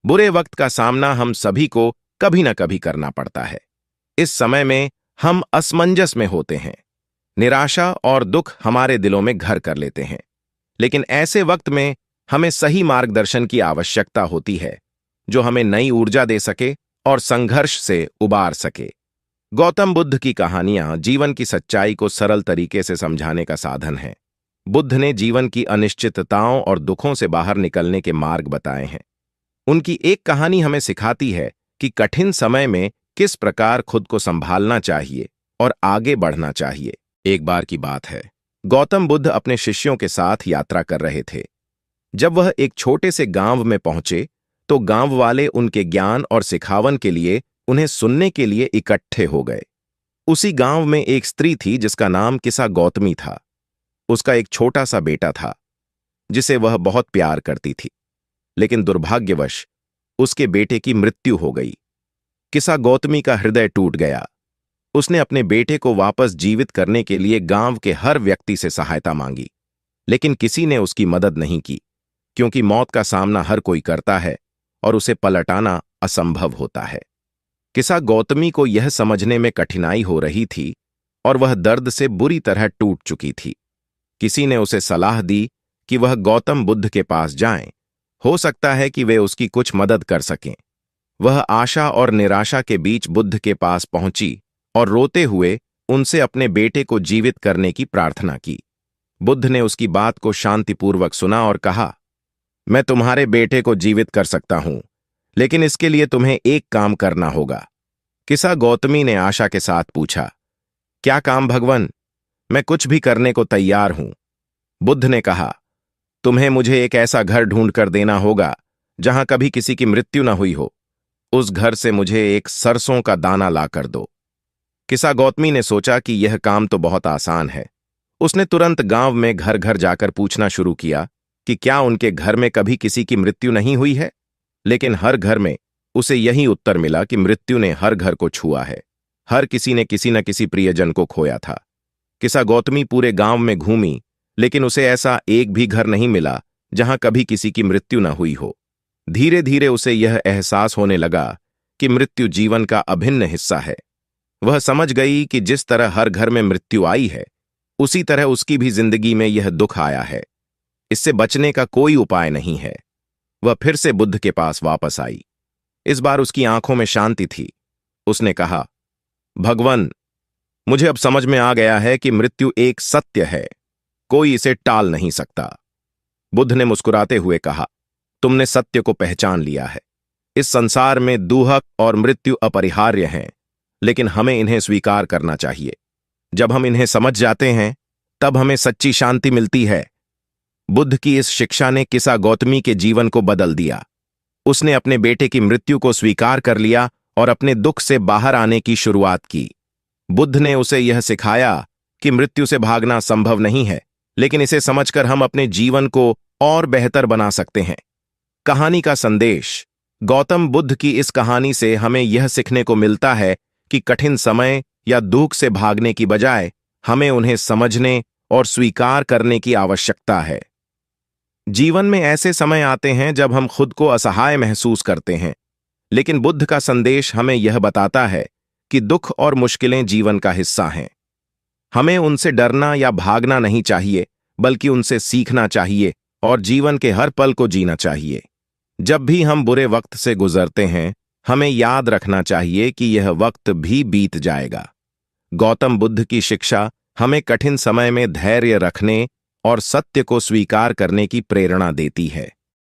बुरे वक्त का सामना हम सभी को कभी न कभी करना पड़ता है। इस समय में हम असमंजस में होते हैं। निराशा और दुख हमारे दिलों में घर कर लेते हैं। लेकिन ऐसे वक्त में हमें सही मार्गदर्शन की आवश्यकता होती है, जो हमें नई ऊर्जा दे सके और संघर्ष से उबार सके। गौतम बुद्ध की कहानियां जीवन की सच्चाई को सरल तरीके से समझाने का साधन है। बुद्ध ने जीवन की अनिश्चितताओं और दुखों से बाहर निकलने के मार्ग बताए हैं। उनकी एक कहानी हमें सिखाती है कि कठिन समय में किस प्रकार खुद को संभालना चाहिए और आगे बढ़ना चाहिए। एक बार की बात है, गौतम बुद्ध अपने शिष्यों के साथ यात्रा कर रहे थे। जब वह एक छोटे से गांव में पहुंचे तो गांव वाले उनके ज्ञान और सिखावन के लिए उन्हें सुनने के लिए इकट्ठे हो गए। उसी गांव में एक स्त्री थी जिसका नाम किसा गौतमी था। उसका एक छोटा सा बेटा था जिसे वह बहुत प्यार करती थी, लेकिन दुर्भाग्यवश उसके बेटे की मृत्यु हो गई। किसा गौतमी का हृदय टूट गया। उसने अपने बेटे को वापस जीवित करने के लिए गांव के हर व्यक्ति से सहायता मांगी, लेकिन किसी ने उसकी मदद नहीं की, क्योंकि मौत का सामना हर कोई करता है और उसे पलटाना असंभव होता है। किसा गौतमी को यह समझने में कठिनाई हो रही थी और वह दर्द से बुरी तरह टूट चुकी थी। किसी ने उसे सलाह दी कि वह गौतम बुद्ध के पास जाएं, हो सकता है कि वे उसकी कुछ मदद कर सकें। वह आशा और निराशा के बीच बुद्ध के पास पहुंची और रोते हुए उनसे अपने बेटे को जीवित करने की प्रार्थना की। बुद्ध ने उसकी बात को शांतिपूर्वक सुना और कहा, मैं तुम्हारे बेटे को जीवित कर सकता हूं, लेकिन इसके लिए तुम्हें एक काम करना होगा। किसा गौतमी ने आशा के साथ पूछा, क्या काम भगवन? मैं कुछ भी करने को तैयार हूं। बुद्ध ने कहा, तुम्हें मुझे एक ऐसा घर ढूंढ कर देना होगा जहां कभी किसी की मृत्यु न हुई हो। उस घर से मुझे एक सरसों का दाना ला कर दो। किसा गौतमी ने सोचा कि यह काम तो बहुत आसान है। उसने तुरंत गांव में घर घर जाकर पूछना शुरू किया कि क्या उनके घर में कभी किसी की मृत्यु नहीं हुई है। लेकिन हर घर में उसे यही उत्तर मिला कि मृत्यु ने हर घर को छुआ है। हर किसी ने किसी न किसी प्रियजन को खोया था। किसा गौतमी पूरे गांव में घूमी, लेकिन उसे ऐसा एक भी घर नहीं मिला जहां कभी किसी की मृत्यु न हुई हो। धीरे धीरे उसे यह एहसास होने लगा कि मृत्यु जीवन का अभिन्न हिस्सा है। वह समझ गई कि जिस तरह हर घर में मृत्यु आई है, उसी तरह उसकी भी जिंदगी में यह दुख आया है। इससे बचने का कोई उपाय नहीं है। वह फिर से बुद्ध के पास वापस आई। इस बार उसकी आंखों में शांति थी। उसने कहा, भगवन, मुझे अब समझ में आ गया है कि मृत्यु एक सत्य है, कोई इसे टाल नहीं सकता। बुद्ध ने मुस्कुराते हुए कहा, तुमने सत्य को पहचान लिया है। इस संसार में दुख और मृत्यु अपरिहार्य हैं, लेकिन हमें इन्हें स्वीकार करना चाहिए। जब हम इन्हें समझ जाते हैं, तब हमें सच्ची शांति मिलती है। बुद्ध की इस शिक्षा ने किसा गौतमी के जीवन को बदल दिया। उसने अपने बेटे की मृत्यु को स्वीकार कर लिया और अपने दुख से बाहर आने की शुरुआत की। बुद्ध ने उसे यह सिखाया कि मृत्यु से भागना संभव नहीं है, लेकिन इसे समझकर हम अपने जीवन को और बेहतर बना सकते हैं। कहानी का संदेश। गौतम बुद्ध की इस कहानी से हमें यह सीखने को मिलता है कि कठिन समय या दुख से भागने की बजाय हमें उन्हें समझने और स्वीकार करने की आवश्यकता है। जीवन में ऐसे समय आते हैं जब हम खुद को असहाय महसूस करते हैं, लेकिन बुद्ध का संदेश हमें यह बताता है कि दुख और मुश्किलें जीवन का हिस्सा हैं। हमें उनसे डरना या भागना नहीं चाहिए, बल्कि उनसे सीखना चाहिए और जीवन के हर पल को जीना चाहिए। जब भी हम बुरे वक्त से गुजरते हैं, हमें याद रखना चाहिए कि यह वक्त भी बीत जाएगा। गौतम बुद्ध की शिक्षा हमें कठिन समय में धैर्य रखने और सत्य को स्वीकार करने की प्रेरणा देती है।